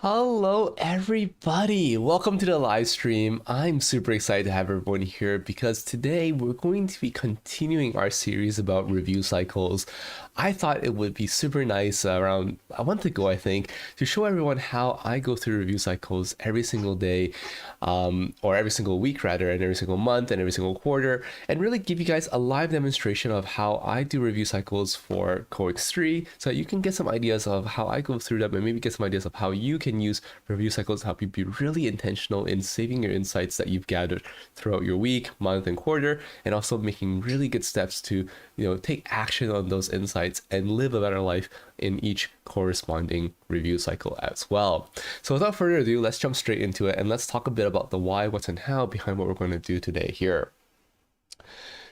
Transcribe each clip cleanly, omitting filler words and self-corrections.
Hello, everybody. Welcome to the live stream. I'm super excited to have everyone here because today we're going to be continuing our series about review cycles. I thought it would be super nice around a month ago, I think, to show everyone how I go through review cycles every single day, or every single week rather, and every single month and every single quarter, and really give you guys a live demonstration of how I do review cycles for COEX 3 so that you can get some ideas of how I go through them and maybe get some ideas of how you can use review cycles to help you be really intentional in saving your insights that you've gathered throughout your week, month, and quarter, and also making really good steps to take action on those insights and live a better life in each corresponding review cycle as well. So without further ado, let's jump straight into it and let's talk a bit about the why, what's, and how behind what we're going to do today here.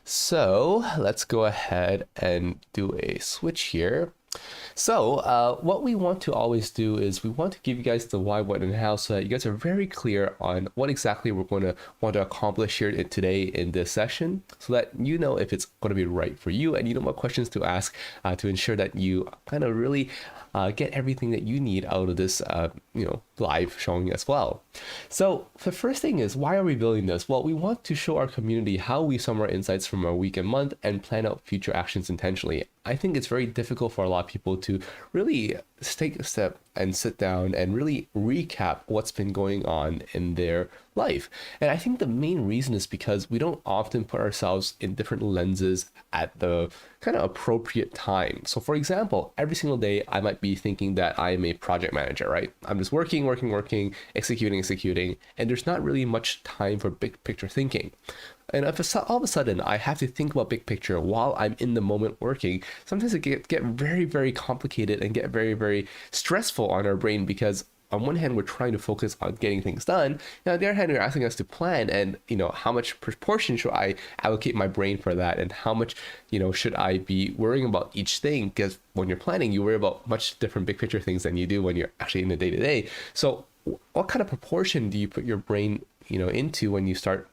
So let's go ahead and do a switch here. So what we want to always do is we want to give you guys the why, what, and how so that you guys are very clear on what exactly we're going to want to accomplish here today in this session so that you know if it's going to be right for you and you know what questions to ask to ensure that you kind of really get everything that you need out of this live showing as well. So the first thing is, why are we building this? Well, we want to show our community how we sum our insights from our week and month and plan out future actions intentionally. I think it's very difficult for a lot of people to really take a step and sit down and really recap what's been going on in their life. And I think the main reason is because we don't often put ourselves in different lenses at the kind of appropriate time. So for example, every single day I might be thinking that I am a project manager, right? I'm just working, executing, and there's not really much time for big picture thinking. And if all of a sudden I have to think about big picture while I'm in the moment working, sometimes it get very, very complicated and get very, very stressful on our brain because on one hand, we're trying to focus on getting things done. Now, on the other hand, you're asking us to plan and, how much proportion should I allocate my brain for that? And how much, should I be worrying about each thing? Because when you're planning, you worry about much different big picture things than you do when you're actually in the day to day. So what kind of proportion do you put your brain, into when you start,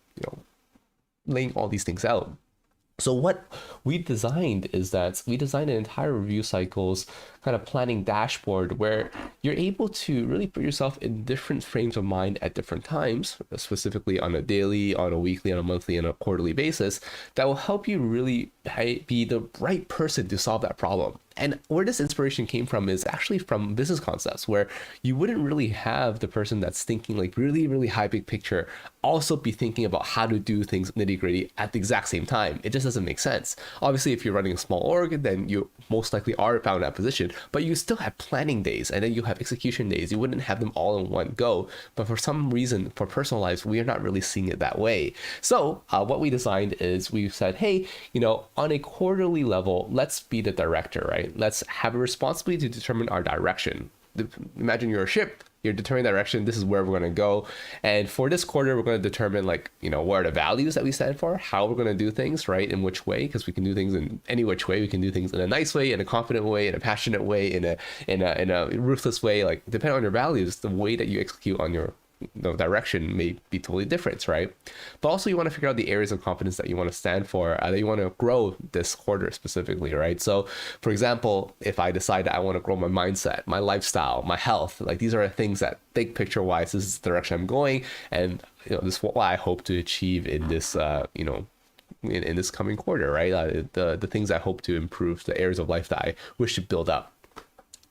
laying all these things out? So what we designed is that we designed an entire review cycles kind of planning dashboard where you're able to really put yourself in different frames of mind at different times, specifically on a daily, on a weekly, on a monthly, and a quarterly basis, that will help you really be the right person to solve that problem. And where this inspiration came from is actually from business concepts, where you wouldn't really have the person that's thinking like really, really high big picture also be thinking about how to do things nitty gritty at the exact same time. It just doesn't make sense. Obviously, if you're running a small org, then you most likely are found in that position, but you still have planning days and then you have execution days. You wouldn't have them all in one go. But for some reason, for personal lives, we are not really seeing it that way. So what we designed is we said, hey, on a quarterly level, let's be the director, right? Let's have a responsibility to determine our direction. Imagine you're a ship, you're determining direction, this is where we're going to go. And for this quarter, we're going to determine what are the values that we stand for, how we're going to do things, right? In which way, because we can do things in any which way. We can do things in a nice way, in a confident way, in a passionate way, in a ruthless way. Like, depending on your values, the way that you execute on your direction may be totally different, right? But also you want to figure out the areas of confidence that you want to stand for, that you want to grow this quarter specifically, right? So for example, if I decide that I want to grow my mindset, my lifestyle, my health, like these are the things that big picture wise, this is the direction I'm going. And this is what I hope to achieve in this, in this coming quarter, right? The things I hope to improve, the areas of life that I wish to build up.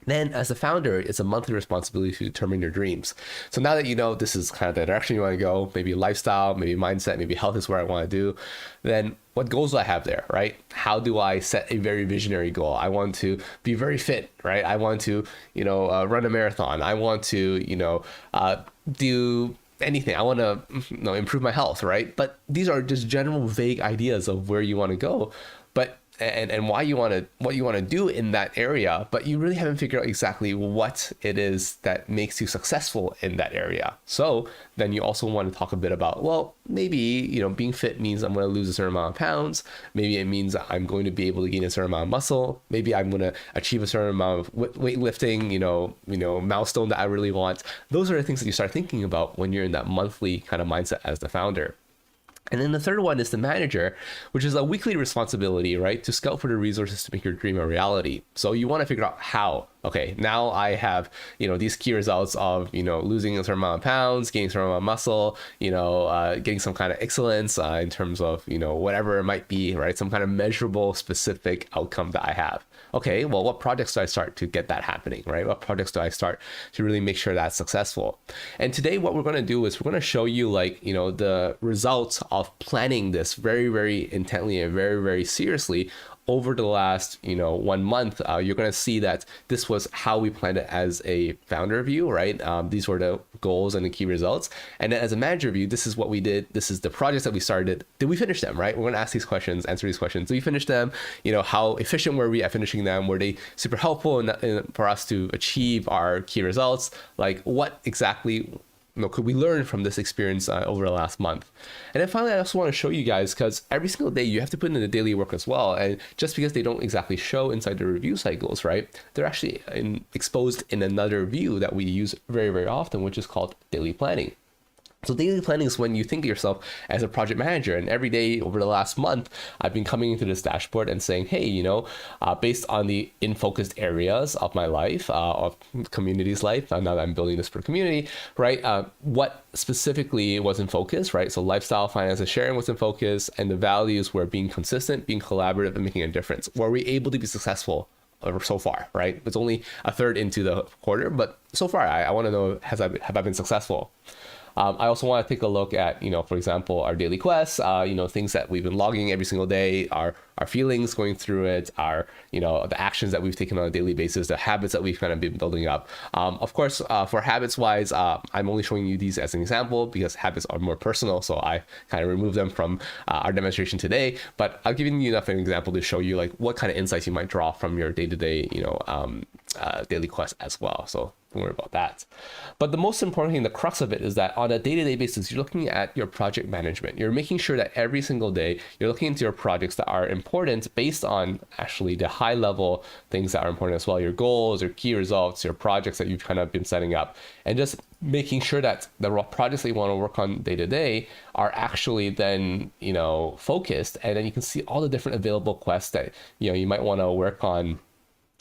Then as a founder, it's a monthly responsibility to determine your dreams. So now that you know this is kind of the direction you want to go, maybe lifestyle, maybe mindset, maybe health is where I want to do, then what goals do I have there, right? How do I set a very visionary goal? I want to be very fit, right? I want to, run a marathon. I want to, do anything. I want to improve my health, right? But these are just general vague ideas of where you want to go. But and what you want to do in that area, but you really haven't figured out exactly what it is that makes you successful in that area. So then you also want to talk a bit about, well, maybe, being fit means I'm going to lose a certain amount of pounds. Maybe it means I'm going to be able to gain a certain amount of muscle. Maybe I'm going to achieve a certain amount of weightlifting, milestone that I really want. Those are the things that you start thinking about when you're in that monthly kind of mindset as the founder. And then the third one is the manager, which is a weekly responsibility, right? To scout for the resources to make your dream a reality. So you want to figure out how, Okay, now I have, these key results of, losing a certain amount of pounds, gaining a certain amount of muscle, getting some kind of excellence in terms of, whatever it might be, right? Some kind of measurable, specific outcome that I have. Okay, well, what projects do I start to get that happening, right? What projects do I start to really make sure that's successful? And today, what we're going to do is we're going to show you the results of planning this very, very intently and very, very seriously over the last 1 month. You're going to see that this was how we planned it as a founder view, right? These were the goals and the key results, and then as a manager view, this is what we did. This is the projects that we started. Did we finish them, right? We're going to ask these questions, answer these questions. Did we finish them? How efficient were we at finishing them? Were they super helpful for us to achieve our key results? Like, what exactly could we learn from this experience over the last month? And then finally, I also want to show you guys, because every single day you have to put in the daily work as well. And just because they don't exactly show inside the review cycles, right, they're actually exposed in another view that we use very, very often, which is called daily planning. So daily planning is when you think of yourself as a project manager, and every day over the last month, I've been coming into this dashboard and saying, hey, based on the in-focused areas of my life, of community's life, now that I'm building this for community, right, what specifically was in focus, right? So lifestyle, finance, and sharing was in focus, and the values were being consistent, being collaborative, and making a difference. Were we able to be successful so far, right? It's only a third into the quarter, but so far, I want to know, have I been successful? I also want to take a look at, for example, our daily quests, things that we've been logging every single day, our feelings going through it, our, the actions that we've taken on a daily basis, the habits that we've kind of been building up. Of course, for habits wise, I'm only showing you these as an example because habits are more personal. So I kind of remove them from our demonstration today, but I've given you enough an example to show you like what kind of insights you might draw from your day-to-day, daily quest as well. So don't worry about that. But the most important thing, the crux of it, is that on a day-to-day basis, you're looking at your project management. You're making sure that every single day you're looking into your projects that are important based on actually the high level things that are important as well, your goals, your key results, your projects that you've kind of been setting up, and just making sure that the projects that you want to work on day to day are actually then, focused. And then you can see all the different available quests that, you might want to work on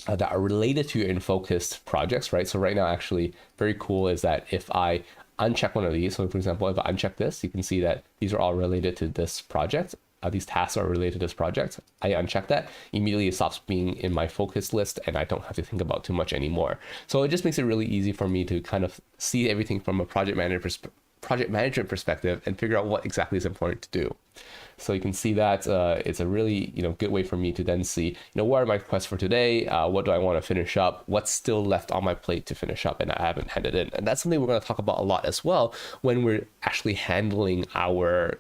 that are related to your in-focused projects, right? So right now, actually very cool is that if I uncheck one of these, so for example, if I uncheck this, you can see that these are all related to this project. These tasks are related to this project. I uncheck that, immediately it stops being in my focus list and I don't have to think about too much anymore. So it just makes it really easy for me to kind of see everything from a project management perspective and figure out what exactly is important to do. So you can see that it's a really good way for me to then see what are my quests for today, what do I want to finish up, what's still left on my plate to finish up and I haven't handed in. And that's something we're going to talk about a lot as well when we're actually handling our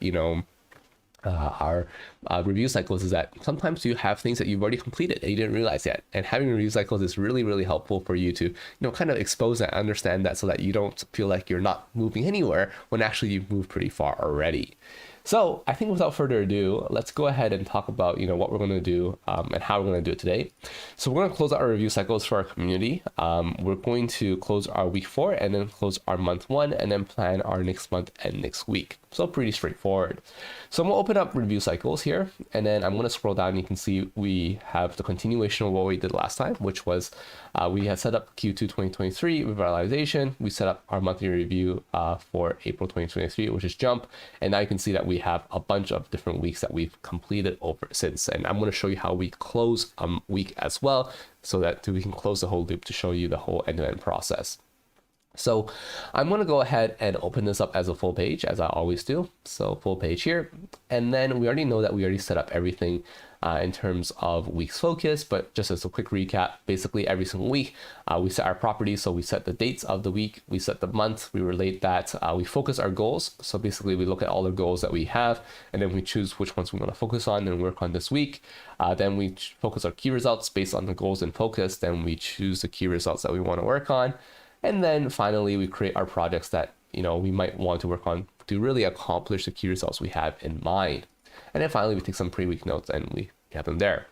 review cycles, is that sometimes you have things that you've already completed and you didn't realize yet. And having review cycles is really, really helpful for you to, kind of expose that, understand that, so that you don't feel like you're not moving anywhere when actually you've moved pretty far already. So I think without further ado, let's go ahead and talk about, what we're going to do and how we're going to do it today. So we're going to close out our review cycles for our community. We're going to close our week 4 and then close our month 1 and then plan our next month and next week. So pretty straightforward. So I'm going to open up review cycles here, and then I'm going to scroll down. You can see we have the continuation of what we did last time, which was we had set up Q2 2023 revitalization. We set up our monthly review for April 2023, which is Jump. And now you can see that we have a bunch of different weeks that we've completed over since. And I'm going to show you how we close a week as well, so that we can close the whole loop to show you the whole end-to-end process. So I'm going to go ahead and open this up as a full page, as I always do. So full page here. And then we already know that we already set up everything in terms of week's focus, but just as a quick recap, basically every single week, we set our properties. So we set the dates of the week, we set the month, we relate that, we focus our goals. So basically we look at all the goals that we have, and then we choose which ones we want to focus on and work on this week. Then we focus our key results based on the goals and focus. Then we choose the key results that we want to work on. And then finally, we create our projects that, we might want to work on to really accomplish the key results we have in mind. And then finally, we take some pre-week notes and we have them there.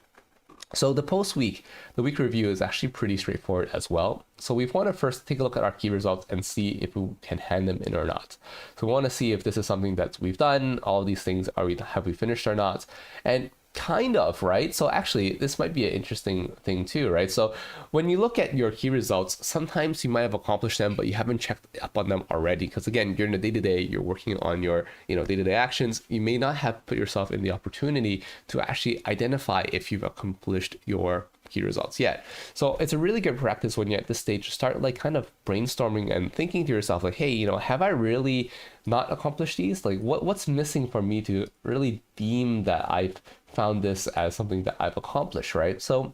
So the post-week, the week review is actually pretty straightforward as well. So we want to first take a look at our key results and see if we can hand them in or not. So we want to see if this is something that we've done, all of these things, have we finished or not? And Kind of, right? So actually, this might be an interesting thing too, right? So when you look at your key results, sometimes you might have accomplished them, but you haven't checked up on them already. Because again, you're in the day-to-day, you're working on your, day-to-day actions. You may not have put yourself in the opportunity to actually identify if you've accomplished your key results yet. So it's a really good practice when you're at this stage to start like kind of brainstorming and thinking to yourself like, hey, have I really not accomplished these? Like what's missing for me to really deem that I've found this as something that I've accomplished, right? So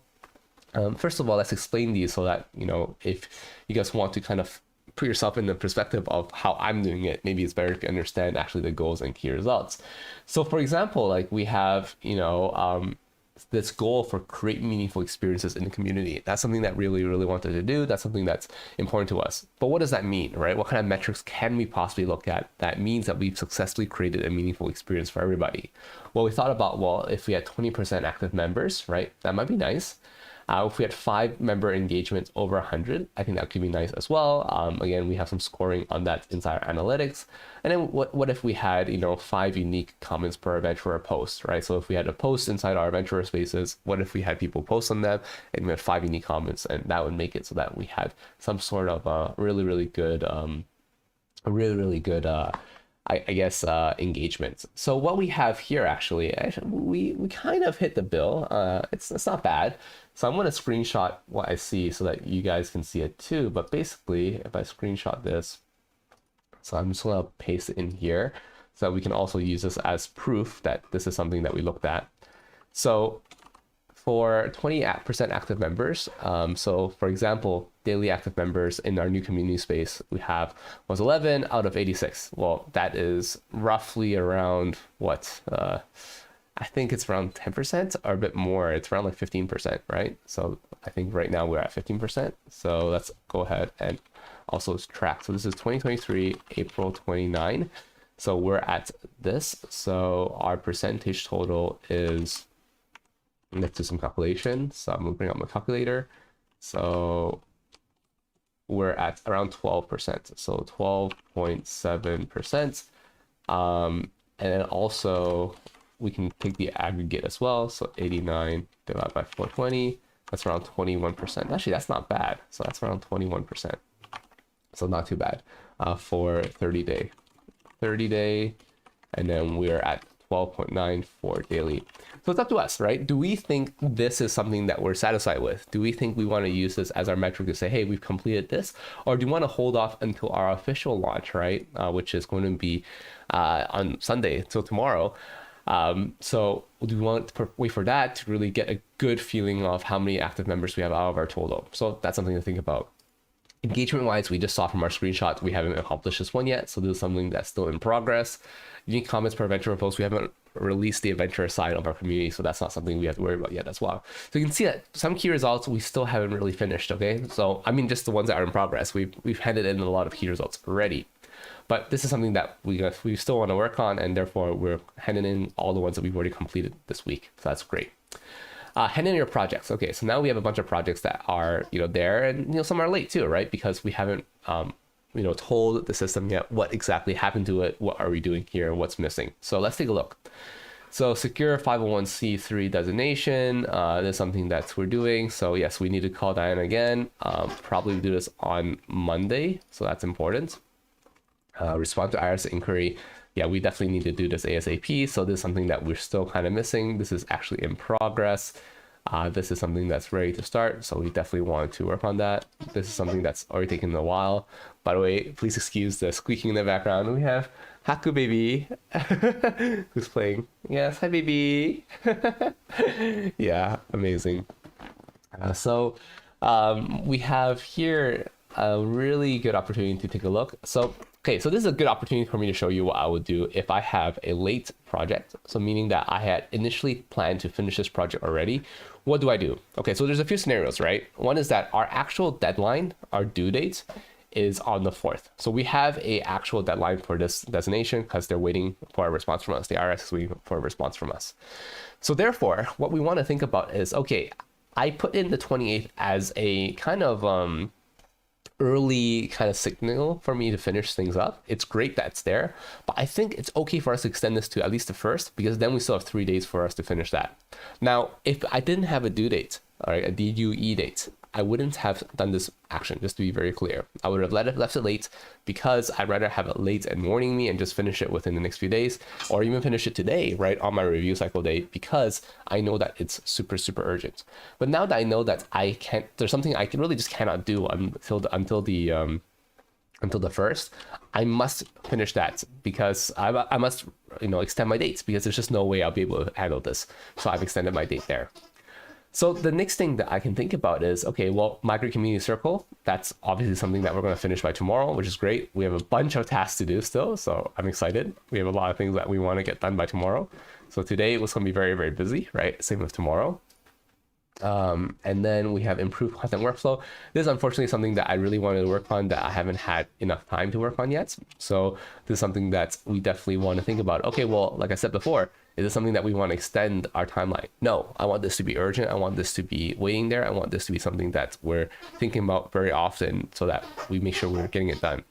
first of all, let's explain these so that, if you guys want to kind of put yourself in the perspective of how I'm doing it, maybe it's better if you understand actually the goals and key results. So for example, like we have, this goal for create meaningful experiences in the community. That's something that really, really wanted to do. That's something that's important to us. But what does that mean, right? What kind of metrics can we possibly look at that means that we've successfully created a meaningful experience for everybody? Well, we thought about, if we had 20% active members, right? That might be nice. If we had 5 member engagements over 100, I think that could be nice as well. Again, we have some scoring on that inside our analytics. And then what if we had, 5 unique comments per Aventurer post, right? So if we had a post inside our Aventurer spaces, what if we had people post on them and we had 5 unique comments, and that would make it so that we had some sort of really, really good, engagement. So what we have here, actually, we kind of hit the bill. It's not bad. So I'm going to screenshot what I see so that you guys can see it too. But basically, if I screenshot this, so I'm just going to paste it in here so that we can also use this as proof that this is something that we looked at. So for 20% active members, so for example, daily active members in our new community space, was 11 out of 86. Well, that is roughly around what? I think it's around 10% or a bit more. It's around like 15%, right? So I think right now we're at 15%. So let's go ahead and also track. So this is 2023, April 29. So we're at this. So our percentage total is, let's do some calculation. So I'm gonna bring up my calculator. So we're at around 12%. So 12.7%. And then also we can take the aggregate as well. So 89 divided by 420, that's around 21%. Actually, that's not bad. So that's around 21%. So not too bad for 30 day, and then we're at 12.9 for daily. So it's up to us, right? Do we think this is something that we're satisfied with? Do we think we want to use this as our metric to say, hey, we've completed this? Or do you want to hold off until our official launch, right? Which is going to be on Sunday, till tomorrow. So do we want to wait for that to really get a good feeling of how many active members we have out of our total? So that's something to think about. Engagement wise, we just saw from our screenshot, we haven't accomplished this one yet. So this is something that's still in progress. Unique comments per Aventurer post, we haven't released the Aventurer side of our community. So that's not something we have to worry about yet as well. So you can see that some key results we still haven't really finished. Okay. So I mean, just the ones that are in progress, we've handed in a lot of key results already. But this is something that we still want to work on, and therefore we're handing in all the ones that we've already completed this week. So that's great. Hand in your projects. Okay, so now we have a bunch of projects that are there, and some are late too, right? Because we haven't told the system yet what exactly happened to it, what are we doing here, what's missing. So let's take a look. So secure 501c3 designation. This is something that we're doing. So yes, we need to call Diana again. Probably do this on Monday, so that's important. Respond to IRS inquiry. Yeah, we definitely need to do this ASAP. So this is something that we're still kind of missing. This is actually in progress. This is something that's ready to start. So we definitely want to work on that. This is something that's already taken a while. By the way, please excuse the squeaking in the background. We have Haku baby who's playing. Yes, hi baby. Yeah, amazing. So we have here a really good opportunity to take a look. So okay, so this is a good opportunity for me to show you what I would do if I have a late project. So meaning that I had initially planned to finish this project already. What do I do? Okay, so there's a few scenarios, right? One is that our actual deadline, our due date, is on the 4th. So we have a actual deadline for this designation because they're waiting for a response from us. The IRS is waiting for a response from us. So therefore, what we want to think about is, okay, I put in the 28th as a kind of early kind of signal for me to finish things up. It's great that it's there, but I think it's okay for us to extend this to at least the first, because then we still have 3 days for us to finish that. Now, if I didn't have a due date, all right, a DUE date, I wouldn't have done this action, just to be very clear. I would have left it late, because I'd rather have it late and warning me and just finish it within the next few days, or even finish it today, right, on my review cycle day, because I know that it's super, super urgent. But now that I know that there's something I really just cannot do until the first, I must finish that, because I must, extend my dates, because there's just no way I'll be able to handle this. So I've extended my date there. So the next thing that I can think about is, okay, well, Migrate Community Circle, that's obviously something that we're going to finish by tomorrow, which is great. We have a bunch of tasks to do still, so I'm excited. We have a lot of things that we want to get done by tomorrow. So today was going to be very, very busy, right? Same with tomorrow. And then we have improved content workflow. This is unfortunately something that I really wanted to work on that I haven't had enough time to work on yet. So this is something that we definitely want to think about. Okay, well, like I said before, is this something that we want to extend our timeline? No, I want this to be urgent. I want this to be waiting there. I want this to be something that we're thinking about very often, so that we make sure we're getting it done.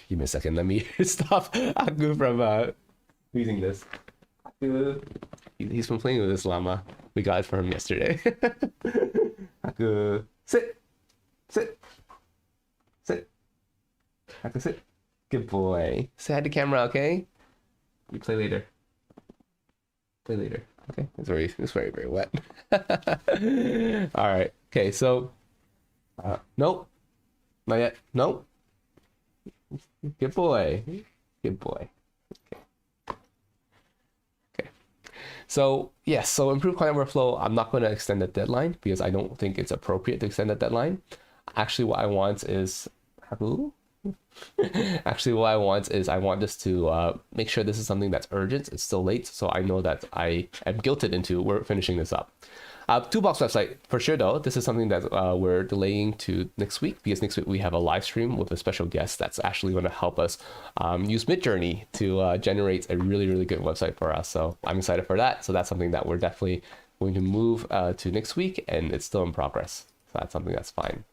Give me a second. Let me stop Aku from using this. He's been playing with this llama. We got it for him yesterday. Aku, sit. Sit. Sit. Aku, sit. Good boy. Say hi to camera, okay? You play later. Play later. Okay. It's very, very wet. All right. Okay, so nope. Not yet. Nope. Good boy. Good boy. So yes, so improve content workflow. I'm not going to extend the deadline, because I don't think it's appropriate to extend the deadline. Actually, what I want is I want this to make sure this is something that's urgent. It's still late, so I know that I am guilted into we're finishing this up. Toolbox website, for sure though, this is something that we're delaying to next week, because next week we have a live stream with a special guest that's actually going to help us use Midjourney to generate a really, really good website for us. So I'm excited for that. So that's something that we're definitely going to move to next week, and it's still in progress. So that's something that's fine.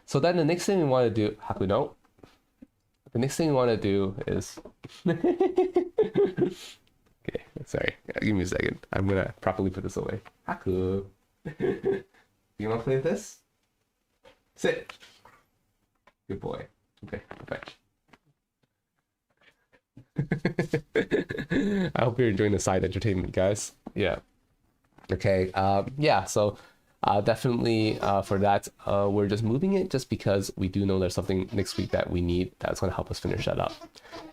So then the next thing we want to do, Haku, no. The next thing we want to do is okay, sorry. Give me a second. I'm gonna properly put this away. Haku. You wanna play with this? Sit. Good boy. Okay, perfect. I hope you're enjoying the side entertainment, guys. Yeah. Okay. Yeah, so definitely for that, we're just moving it just because we do know there's something next week that we need that's going to help us finish that up.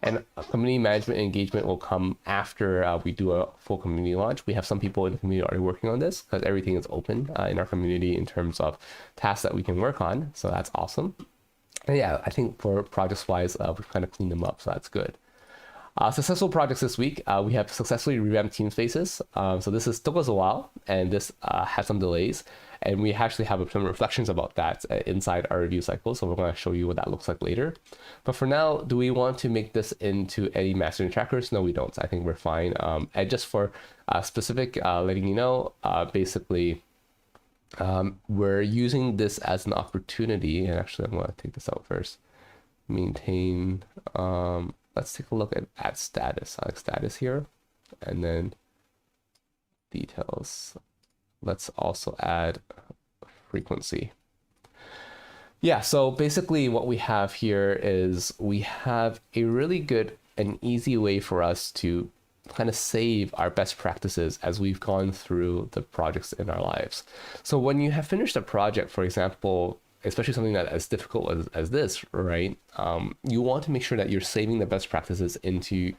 And community management and engagement will come after we do a full community launch. We have some people in the community already working on this, because everything is open in our community in terms of tasks that we can work on. So that's awesome. And yeah, I think for projects wise, we've kind of cleaned them up, so that's good. Successful projects this week. We have successfully revamped Teamspaces. So this took us a while, and this had some delays, and we actually have some reflections about that inside our review cycle. So we're going to show you what that looks like later. But for now, do we want to make this into any mastering trackers? No, we don't. I think we're fine. And just for specific letting you know, basically, we're using this as an opportunity. And actually, I'm going to take this out first. Maintain. Let's take a look at add status. I like status here, and then details. Let's also add frequency. Yeah, so basically what we have here is we have a really good and easy way for us to kind of save our best practices as we've gone through the projects in our lives. So when you have finished a project, for example, especially something that as difficult as this, right? You want to make sure that you're saving the best practices into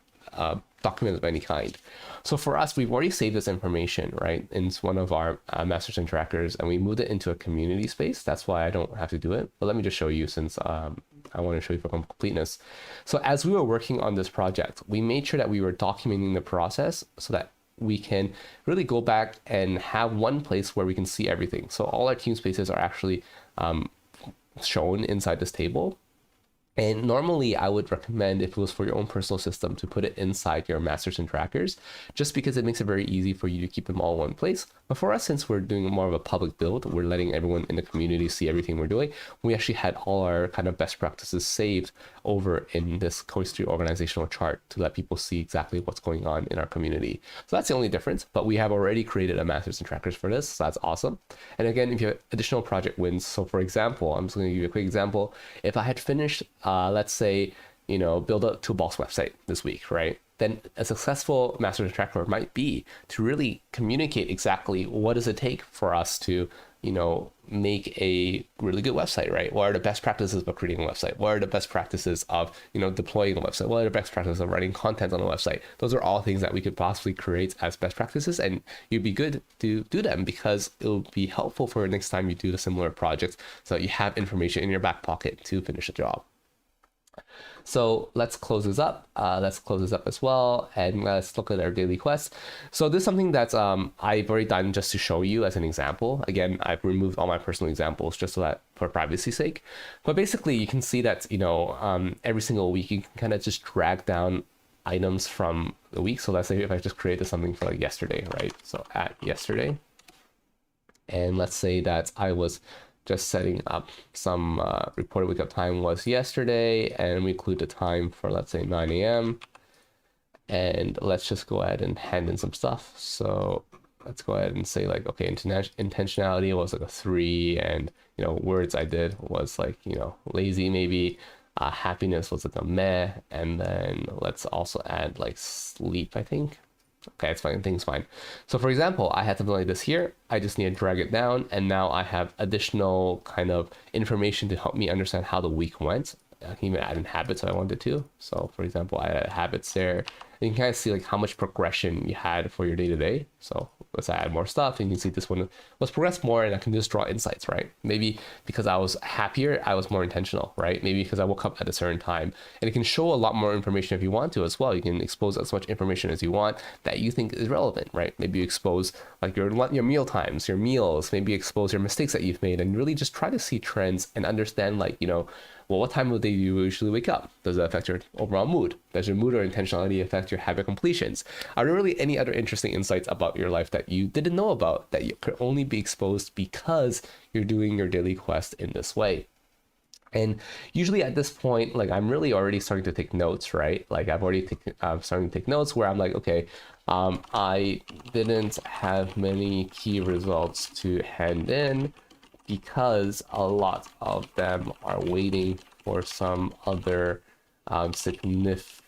documents of any kind. So for us, we've already saved this information, right, in one of our masters and trackers, and we moved it into a community space. That's why I don't have to do it. But let me just show you, since I want to show you for completeness. So as we were working on this project, we made sure that we were documenting the process so that we can really go back and have one place where we can see everything. So all our team spaces are actually shown inside this table. And normally I would recommend, if it was for your own personal system, to put it inside your masters and trackers, just because it makes it very easy for you to keep them all in one place. But for us, since we're doing more of a public build, we're letting everyone in the community see everything we're doing. We actually had all our kind of best practices saved over in this Code3 organizational chart to let people see exactly what's going on in our community. So that's the only difference, but we have already created a masters and trackers for this, so that's awesome. And again, if you have additional project wins, so for example, I'm just going to give you a quick example. If I had finished let's say, build a toolbox website this week, right? Then a successful master tracker might be to really communicate exactly what does it take for us to, make a really good website, right? What are the best practices of creating a website? What are the best practices of, deploying a website? What are the best practices of writing content on a website? Those are all things that we could possibly create as best practices, and you'd be good to do them because it'll be helpful for next time you do the similar projects, so that you have information in your back pocket to finish the job. So let's close this up. Let's close this up as well. And let's look at our daily quests. So this is something that I've already done just to show you as an example. Again, I've removed all my personal examples just so that for privacy's sake. But basically you can see that, every single week you can kind of just drag down items from the week. So let's say if I just created something for like yesterday, right? So at yesterday. And let's say that I was just setting up some reported wake up time was yesterday, and we include the time for, let's say, 9 a.m. And let's just go ahead and hand in some stuff. So let's go ahead and say like, okay, intentionality was like a 3, and words I did was like, lazy maybe. Happiness was like a meh, and then let's also add like sleep, I think. Okay, it's fine. Things fine. So for example, I had something like this here. I just need to drag it down, and now I have additional kind of information to help me understand how the week went. I can even add in habits if I wanted to. So for example, I added habits there. And you can kind of see like how much progression you had for your day-to-day. So let's add more stuff, and you can see this one was progressed more, and I can just draw insights, right? Maybe because I was happier, I was more intentional, right? Maybe because I woke up at a certain time. And it can show a lot more information if you want to as well. You can expose as much information as you want that you think is relevant, right? Maybe you expose like your meal times, your meals, maybe expose your mistakes that you've made, and really just try to see trends and understand like, well, what time of day do you usually wake up? Does it affect your overall mood? Does your mood or intentionality affect your habit completions? Are there really any other interesting insights about your life that you didn't know about that you could only be exposed because you're doing your daily quest in this way? And usually at this point, like I'm really already starting to take notes, right? Like I've already starting to take notes where I'm like, okay, I didn't have many key results to hand in, because a lot of them are waiting for some other significant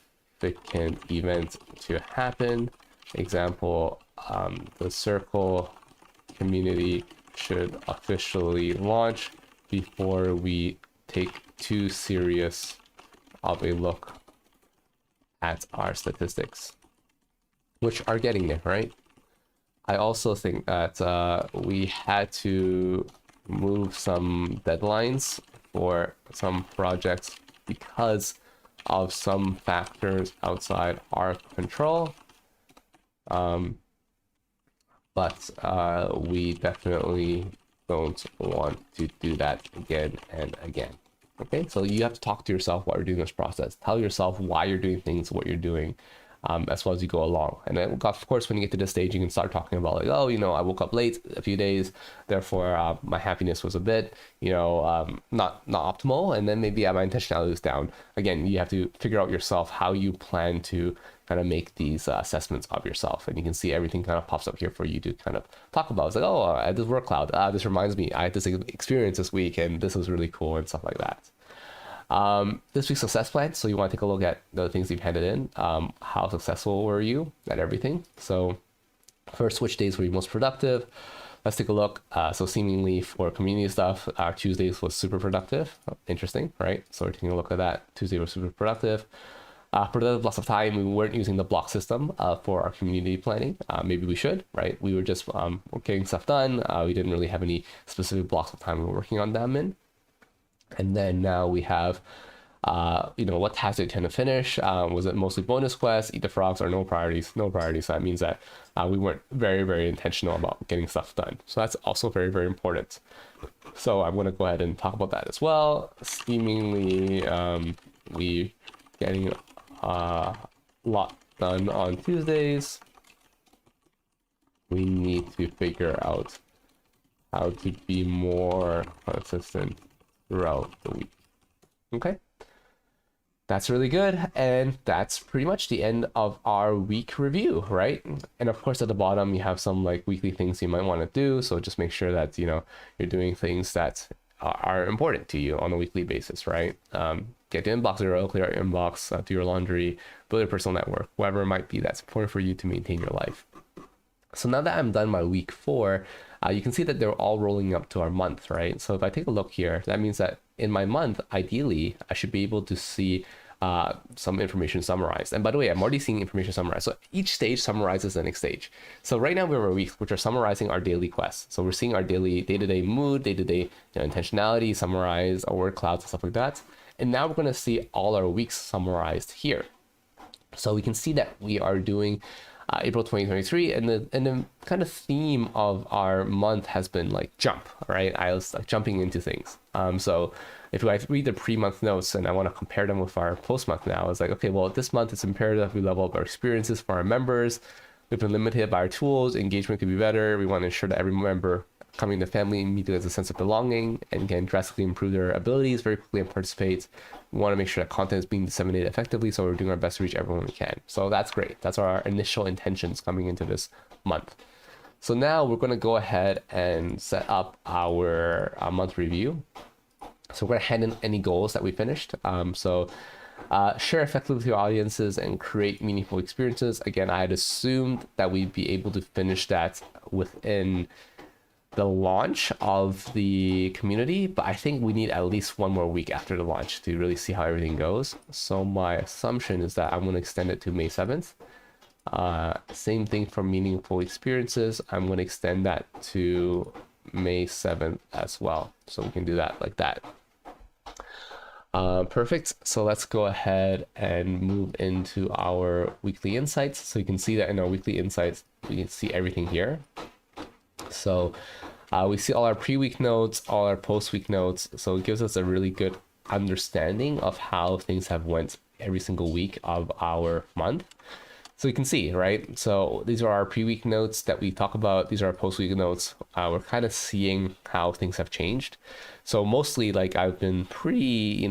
event to happen. Example, the Circle community should officially launch before we take too serious of a look at our statistics, which are getting there, right? I also think that we had to move some deadlines for some projects because of some factors outside our control. But we definitely don't want to do that again and again. Okay, so you have to talk to yourself while you're doing this process. Tell yourself why you're doing things, what you're doing, as well as you go along. And then, of course, when you get to this stage, you can start talking about like, oh, I woke up late a few days, therefore my happiness was a bit, not optimal. And then maybe my intentionality is down. Again, you have to figure out yourself how you plan to kind of make these assessments of yourself. And you can see everything kind of pops up here for you to kind of talk about. It's like, oh, I had this work cloud. This reminds me, I had this experience this week, and this was really cool and stuff like that. This week's success plan. So you want to take a look at the things you've handed in. How successful were you at everything? So first, which days were you most productive? Let's take a look. So seemingly for community stuff, Tuesdays was super productive. Interesting, right? So we're taking a look at that. Tuesday was super productive. Productive blocks of time, we weren't using the block system for our community planning. Maybe we should, right? We were just getting stuff done. We didn't really have any specific blocks of time we were working on them in. And then now we have, what tasks did you tend to finish? Was it mostly bonus quests, eat the frogs, or no priorities? No priorities. So that means that we weren't very, very intentional about getting stuff done. So that's also very, very important. So I'm going to go ahead and talk about that as well. Seemingly, we getting a lot done on Tuesdays. We need to figure out how to be more consistent throughout the week. Okay. That's really good. And that's pretty much the end of our week review, right? And of course, at the bottom, you have some like weekly things you might want to do. So just make sure that, you're doing things that are important to you on a weekly basis, right? Get to inbox zero, clear out your inbox, do your laundry, build a personal network, whatever it might be that's important for you to maintain your life. So now that I'm done my week 4, you can see that they're all rolling up to our month, right? So if I take a look here, that means that in my month, ideally, I should be able to see some information summarized. And by the way, I'm already seeing information summarized. So each stage summarizes the next stage. So right now we have our weeks, which are summarizing our daily quests. So we're seeing our daily day-to-day mood, day-to-day intentionality, summarize our word clouds and stuff like that. And now we're going to see all our weeks summarized here. So we can see that we are doing April 2023, and the kind of theme of our month has been like jump, right? I was like jumping into things. So if I read the pre-month notes and I want to compare them with our post-month now, it's like, okay, well, this month it's imperative we level up our experiences for our members. We've been limited by our tools. Engagement could be better. We want to ensure that every member coming to the family immediately has a sense of belonging and can drastically improve their abilities very quickly and participate. We want to make sure that content is being disseminated effectively, so we're doing our best to reach everyone we can. So that's great. That's our initial intentions coming into this month. So now we're going to go ahead and set up our month review. So we're going to hand in any goals that we finished. Share effectively with your audiences and create meaningful experiences. Again, I had assumed that we'd be able to finish that within the launch of the community, but I think we need at least one more week after the launch to really see how everything goes. So my assumption is that I'm going to extend it to May 7th. Same thing for meaningful experiences. I'm going to extend that to May 7th as well. So we can do that like that. Perfect. So let's go ahead and move into our weekly insights. So you can see that in our weekly insights, we can see everything here. So we see all our pre-week notes, all our post-week notes. So it gives us a really good understanding of how things have went every single week of our month. So you can see, right? So these are our pre-week notes that we talk about. These are our post-week notes. We're kind of seeing how things have changed. So mostly, like, I've been pretty,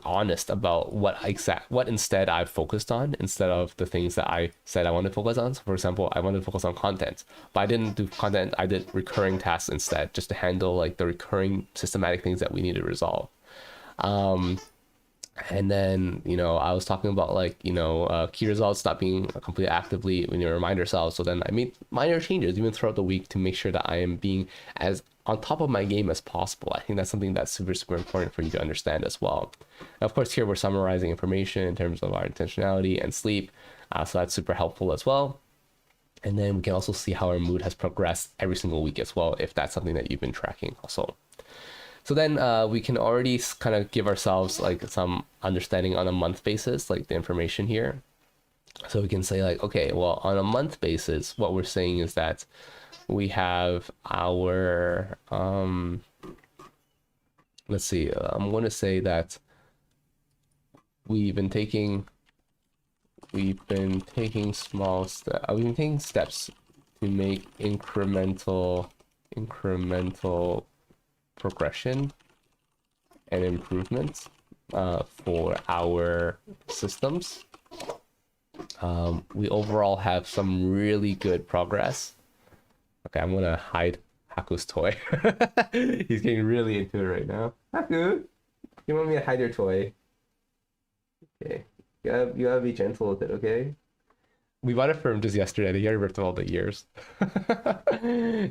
honest about what instead I've focused on instead of the things that I said I wanted to focus on. So for example, I wanted to focus on content, but I didn't do content. I did recurring tasks instead, just to handle like the recurring systematic things that we need to resolve. And then, I was talking about like, key results not being completed actively when you remind yourself. So then I made minor changes even throughout the week to make sure that I am being as on top of my game as possible. I think that's something that's super, super important for you to understand as well. And of course, here we're summarizing information in terms of our intentionality and sleep. So that's super helpful as well. And then we can also see how our mood has progressed every single week as well, if that's something that you've been tracking also. So then we can already kind of give ourselves like some understanding on a month basis, like the information here. So we can say like, okay, well, on a month basis, what we're saying is that we have our, let's see, I'm going to say that we've been taking small steps, we've been taking steps to make incremental progression and improvements for our systems. We overall have some really good progress. Okay, I'm gonna hide Haku's toy. He's getting really into it right now. Haku, you want me to hide your toy? Okay, you gotta be gentle with it, okay? We bought it for him just yesterday. He already ripped all the ears.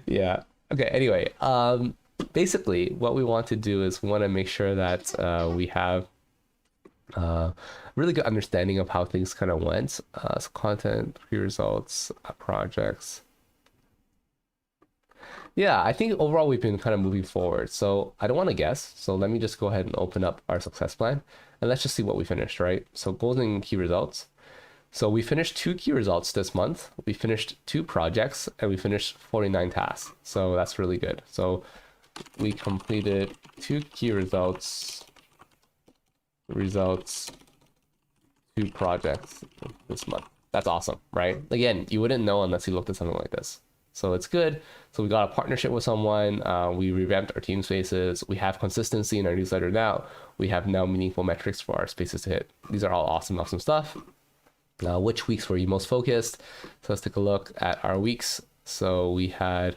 Yeah. Okay. Anyway, basically, what we want to do is we want to make sure that we have really good understanding of how things kind of went. So content, pre-results, projects. Yeah, I think overall we've been kind of moving forward. So I don't want to guess. So let me just go ahead and open up our success plan and let's just see what we finished, right? So goals and key results. So we finished 2 key results this month. We finished 2 projects and we finished 49 tasks. So that's really good. So we completed 2 key results, 2 projects this month. That's awesome, right? Again, you wouldn't know unless you looked at something like this. So it's good. So we got a partnership with someone. We revamped our team spaces. We have consistency in our newsletter now. We have now meaningful metrics for our spaces to hit. These are all awesome stuff. Which weeks were you most focused? So let's take a look at our weeks. So we had,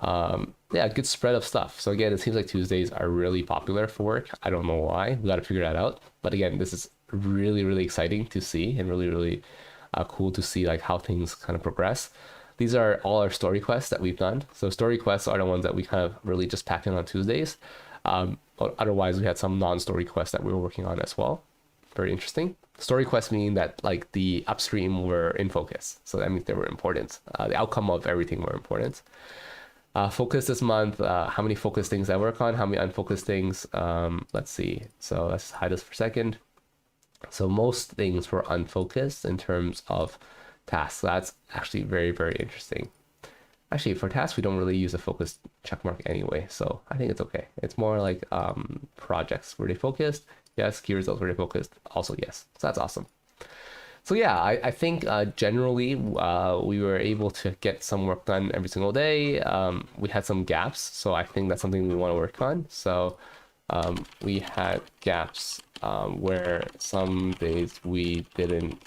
a good spread of stuff. So again, it seems like Tuesdays are really popular for work. I don't know why. We got to figure that out. But again, this is really exciting to see, and really cool to see like how things kind of progress. These are all our story quests that we've done. So story quests are the ones that we kind of really just packed in on Tuesdays. Otherwise, we had some non-story quests that we were working on as well. Very interesting. Story quests mean that like the upstream were in focus. So that means they were important. The outcome of everything were important. Focus this month, how many focused things I work on, how many unfocused things. Let's see. So let's hide this for a second. So most things were unfocused in terms of tasks. That's actually very interesting. Actually, for tasks, we don't really use a focus checkmark anyway, so I think it's okay. It's more like projects. Were they focused? Yes. Key results, were they focused? Also yes. So that's awesome. So yeah, I think generally we were able to get some work done every single day. We had some gaps, so I think that's something we want to work on. So we had gaps where some days we didn't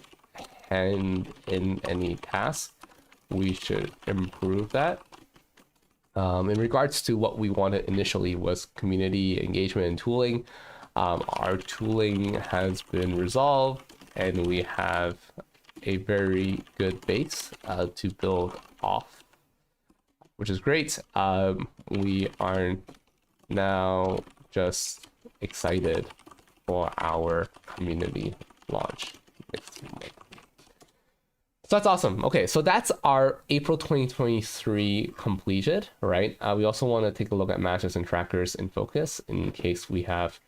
hand in any tasks. We should improve that. In regards to what we wanted initially was community engagement and tooling. Our tooling has been resolved, and we have a very good base to build off, which is great. We are now just excited for our community launch next month. So that's awesome. Okay, so that's our April 2023 completed, right? We also want to take a look at matches and trackers in focus in case we have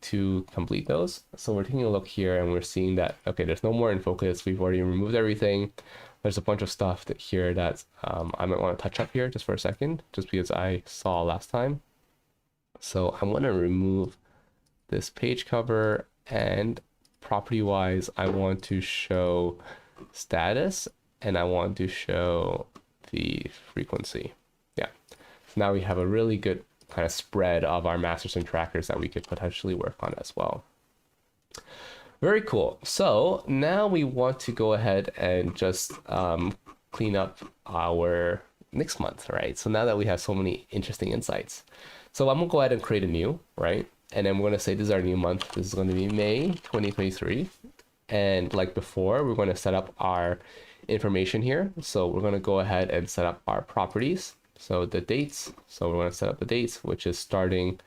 to complete those. So we're taking a look here and we're seeing that, okay, there's no more in focus. We've already removed everything. There's a bunch of stuff that here that I might want to touch up here just for a second, just because I saw last time. So I want to remove this page cover, and property wise, I want to show status and I want to show the frequency. Yeah. So now we have a really good kind of spread of our masters and trackers that we could potentially work on as well. Very cool. So now we want to go ahead and just clean up our next month, right? So now that we have so many interesting insights. So I'm gonna go ahead and create a new, right? And then we're gonna say this is our new month. This is gonna be May 2023. And like before, we're gonna set up our information here. So we're gonna go ahead and set up our properties. So the dates, so we're going to set up the dates, which is starting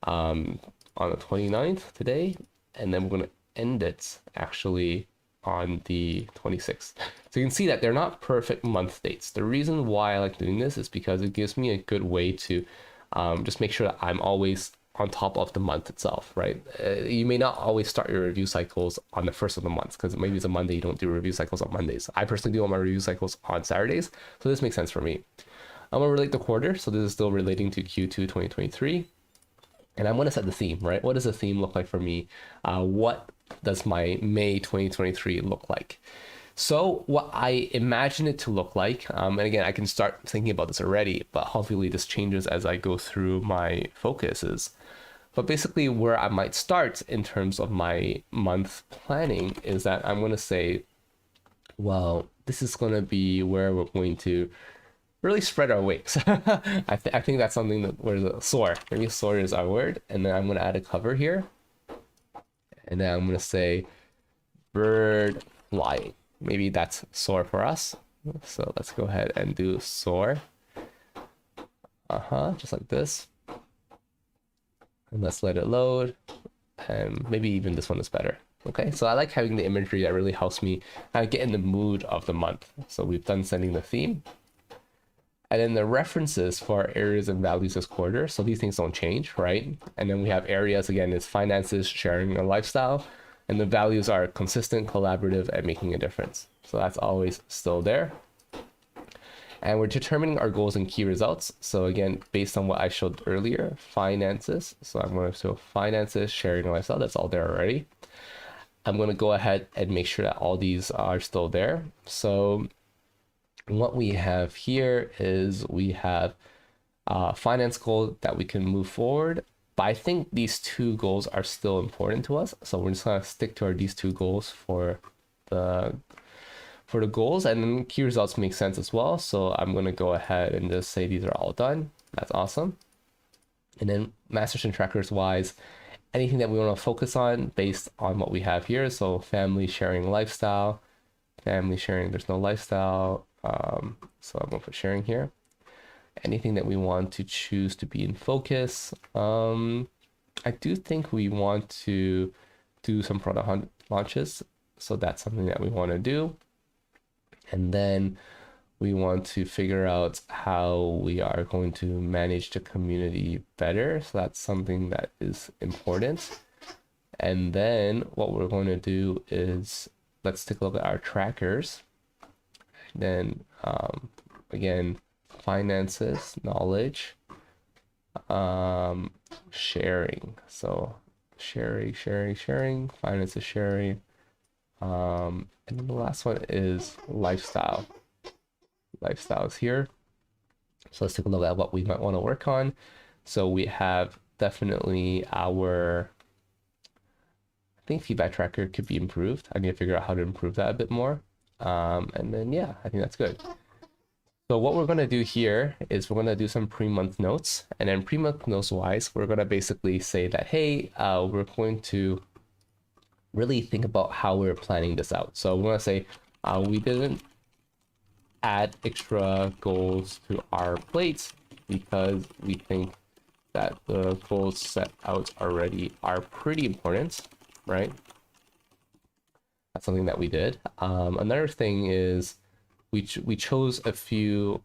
on the 29th today, and then we're going to end it actually on the 26th. So you can see that they're not perfect month dates. The reason why I like doing this is because it gives me a good way to just make sure that I'm always on top of the month itself, right? You may not always start your review cycles on the first of the month, because maybe it's a Monday, you don't do review cycles on Mondays. I personally do all my review cycles on Saturdays, so this makes sense for me. I'm gonna relate the quarter, so this is still relating to Q2 2023. And I'm gonna set the theme, right? What does the theme look like for me? What does my May 2023 look like? So what I imagine it to look like, and again, I can start thinking about this already, but hopefully this changes as I go through my focuses. But basically where I might start in terms of my month planning is that I'm gonna say, well, this is gonna be where we're going to really spread our wings. I think that's something that where the soar. Maybe soar is our word. And then I'm going to add a cover here. And then I'm going to say bird flying. Maybe that's soar for us. So let's go ahead and do soar. Just like this. And let's let it load. And maybe even this one is better. Okay, so I like having the imagery that really helps me get in the mood of the month. So we've done setting the theme. And then the references for our areas and values this quarter. So these things don't change, right? And then we have areas, again, is finances, sharing, and lifestyle. And the values are consistent, collaborative, and making a difference. So that's always still there. And we're determining our goals and key results. So again, based on what I showed earlier, finances. So I'm going to show finances, sharing, and lifestyle. That's all there already. I'm going to go ahead and make sure that all these are still there. So what we have here is we have a finance goal that we can move forward. But I think these two goals are still important to us. So we're just going to stick to these two goals for the goals, and then key results make sense as well. So I'm going to go ahead and just say these are all done. That's awesome. And then masters and trackers wise, anything that we want to focus on based on what we have here. So family, sharing, lifestyle. Family, sharing, there's no lifestyle. So I'm going to put sharing here. Anything that we want to choose to be in focus. I do think we want to do some product launches. So that's something that we want to do. And then we want to figure out how we are going to manage the community better. So that's something that is important. And then what we're going to do is let's take a look at our trackers. Then again, finances, knowledge, sharing. So sharing, finances, sharing. And then the last one is lifestyle. Lifestyle is here. So let's take a look at what we might want to work on. So we have definitely our, I think feedback tracker could be improved. I need to figure out how to improve that a bit more. And then, yeah, I think that's good. So what we're going to do here is we're going to do some pre-month notes. And then pre-month notes wise, we're going to basically say that, hey, we're going to really think about how we're planning this out. So we're going to say we didn't add extra goals to our plates because we think that the goals set out already are pretty important, right? That's something that we did. Another thing is we chose a few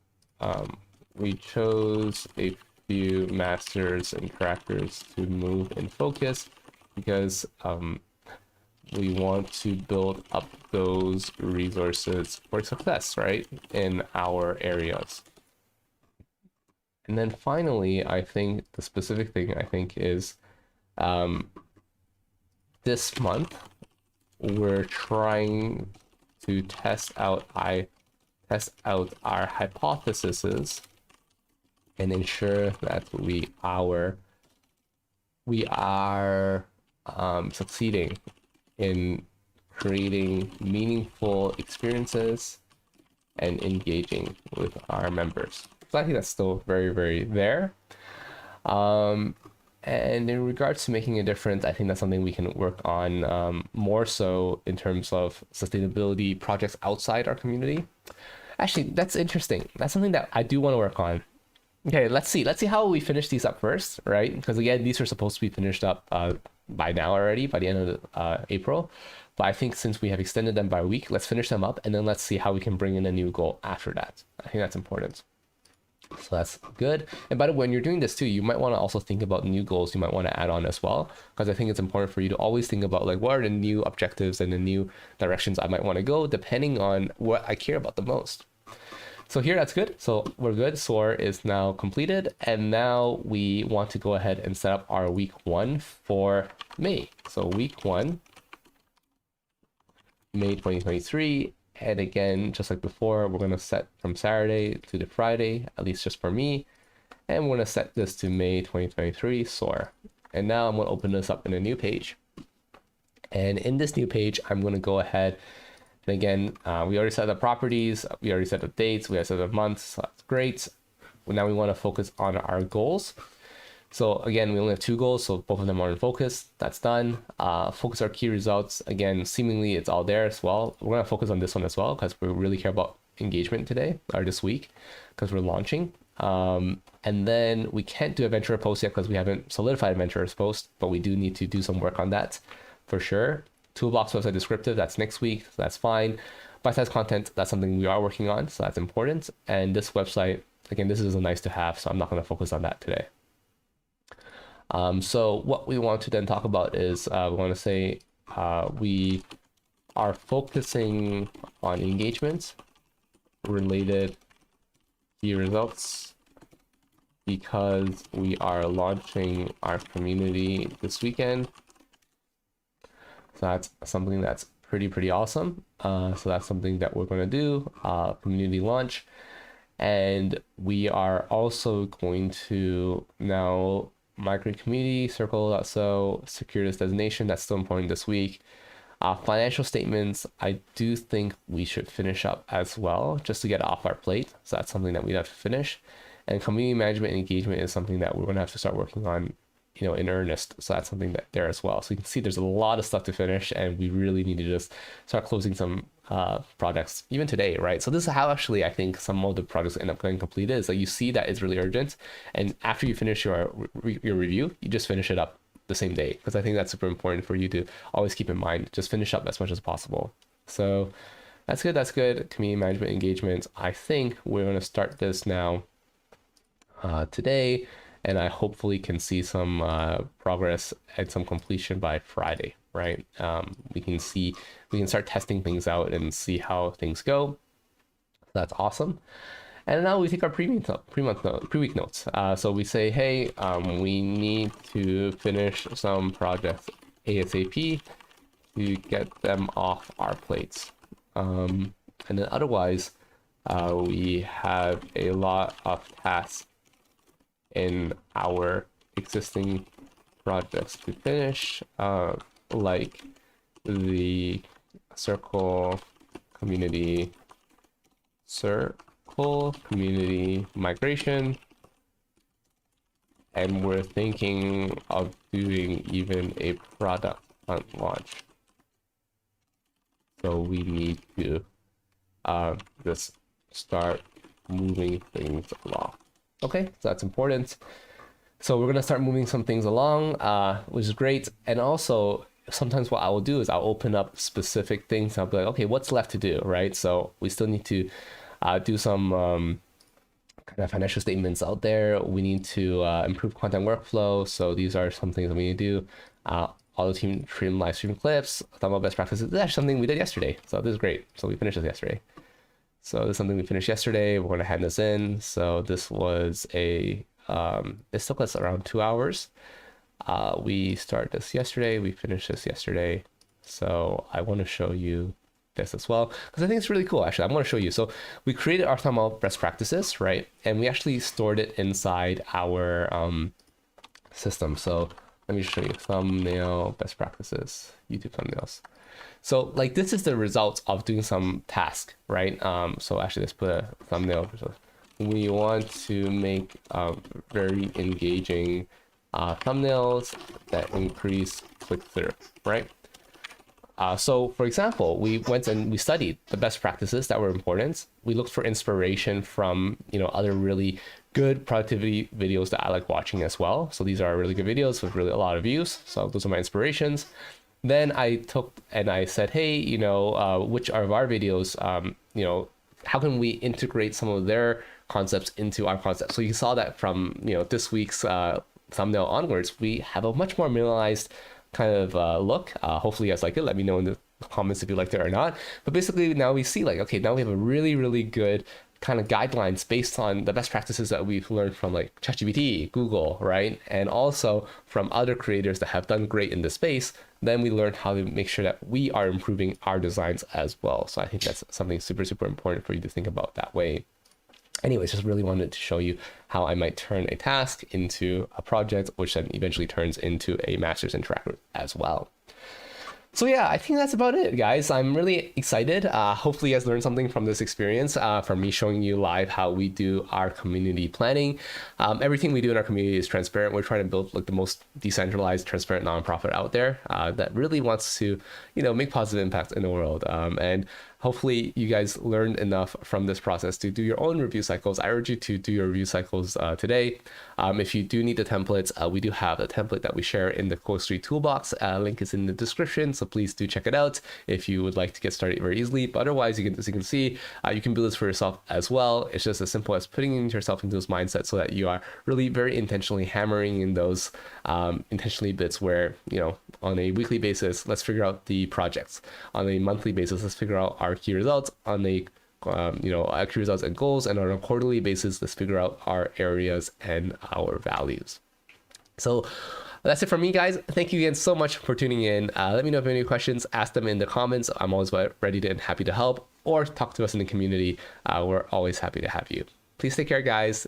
masters and trackers to move in focus because we want to build up those resources for success, right, in our areas. And then finally, I think the specific thing I think is this month we're trying to test out our hypotheses and ensure that we are succeeding in creating meaningful experiences and engaging with our members. So I think that's still very, very there. And in regards to making a difference, I think that's something we can work on more so in terms of sustainability projects outside our community. Actually, that's interesting. That's something that I do want to work on. Okay, let's see how we finish these up first, right? Because again, these are supposed to be finished up by now already, by the end of April. But I think since we have extended them by a week, let's finish them up and then let's see how we can bring in a new goal after that. I think that's important. So that's good. And by the way, when you're doing this too, you might want to also think about new goals you might want to add on as well, because I think it's important for you to always think about like what are the new objectives and the new directions I might want to go depending on what I care about the most. So here, that's good. So we're good. SOAR is now completed. And now we want to go ahead and set up our week 1 for May. So week 1, May 2023. And again, just like before, we're going to set from Saturday to the Friday, at least just for me. And we're going to set this to May 2023 SOAR. And now I'm going to open this up in a new page. And in this new page, I'm going to go ahead. And again, we already set the properties, we already set the dates, we already set the months, so that's great. Now we want to focus on our goals. So again, we only have 2 goals, so both of them are in focus. That's done. Focus our key results. Again, seemingly it's all there as well. We're going to focus on this one as well because we really care about engagement today or this week because we're launching. And then we can't do a venture post yet because we haven't solidified a venture post, but we do need to do some work on that for sure. Toolbox website descriptive, that's next week, so that's fine. Bite-sized content, that's something we are working on, so that's important. And this website, again, this is a nice to have, so I'm not going to focus on that today. So what we want to then talk about is we want to say we are focusing on engagement related key results because we are launching our community this weekend. So that's something that's pretty awesome. So that's something that we're going to do, community launch. And we are also going to now migrate community, circle.so, secure this designation. That's still important this week. Financial statements, I do think we should finish up as well, just to get it off our plate. So that's something that we have to finish. And community management and engagement is something that we're going to have to start working on, in earnest. So that's something that there as well. So you can see there's a lot of stuff to finish, and we really need to just start closing some projects even today, right? So this is how actually I think some of the projects end up getting completed. Is like you see that it's really urgent, and after you finish your review, you just finish it up the same day, because I think that's super important for you to always keep in mind. Just finish up as much as possible. So that's good. That's good. Community management engagement. I think we're going to start this now today, and I hopefully can see some progress and some completion by Friday, right? We can start testing things out and see how things go. That's awesome. And now we take our pre-week notes. So we say, hey, we need to finish some projects ASAP to get them off our plates. And then otherwise, we have a lot of tasks in our existing projects to finish, like the circle community migration, and we're thinking of doing even a product launch. So we need to just start moving things along. Okay, so that's important. So we're gonna start moving some things along, which is great. And also, sometimes what I will do is I'll open up specific things. I'll be like, okay, what's left to do, right? So we still need to do some kind of financial statements out there. We need to improve content workflow. So these are some things that we need to do. Auto team trim live stream clips, thumbnail best practices. That's something we did yesterday. So this is great. So we finished this yesterday. So this is something we finished yesterday. We're going to hand this in. So this was this took us around 2 hours. We started this yesterday. We finished this yesterday. So I want to show you this as well, because I think it's really cool. Actually, I want to show you. So we created our thumbnail best practices, right? And we actually stored it inside our system. So let me show you thumbnail best practices, YouTube thumbnails. So like this is the result of doing some task, right? So actually let's put a thumbnail. We want to make very engaging thumbnails that increase click-through, right? So for example, we went and we studied the best practices that were important. We looked for inspiration from, other really good productivity videos that I like watching as well. So these are really good videos with really a lot of views. So those are my inspirations. Then I took and I said, hey, which of our videos, how can we integrate some of their concepts into our concepts? So you saw that from, this week's thumbnail onwards, we have a much more minimalized kind of look. Hopefully you guys like it. Let me know in the comments if you liked it or not. But basically now we see like, okay, now we have a really, really good kind of guidelines based on the best practices that we've learned from like ChatGPT, Google, right? And also from other creators that have done great in this space. Then we learn how to make sure that we are improving our designs as well. So I think that's something super, super important for you to think about that way. Anyways, just really wanted to show you how I might turn a task into a project, which then eventually turns into a master's in Interact as well. So yeah, I think that's about it, guys. I'm really excited. Hopefully you guys learned something from this experience, from me showing you live how we do our community planning. Everything we do in our community is transparent. We're trying to build like the most decentralized, transparent nonprofit out there that really wants to, make positive impact in the world. And hopefully you guys learned enough from this process to do your own review cycles. I urge you to do your review cycles today. If you do need the templates, we do have a template that we share in the Code3 toolbox. Link is in the description, so please do check it out if you would like to get started very easily. But otherwise, as you can see, you can build this for yourself as well. It's just as simple as putting yourself into those mindsets so that you are really very intentionally hammering in those intentionally bits where, on a weekly basis, let's figure out the projects. On a monthly basis, let's figure out our key results. On a actual results and goals, and on a quarterly basis, let's figure out our areas and our values. So that's it from me, guys. Thank you again so much for tuning in. Let me know if you have any questions. Ask them in the comments. I'm always ready and happy to help, or talk to us in the community. We're always happy to have you. Please take care, guys.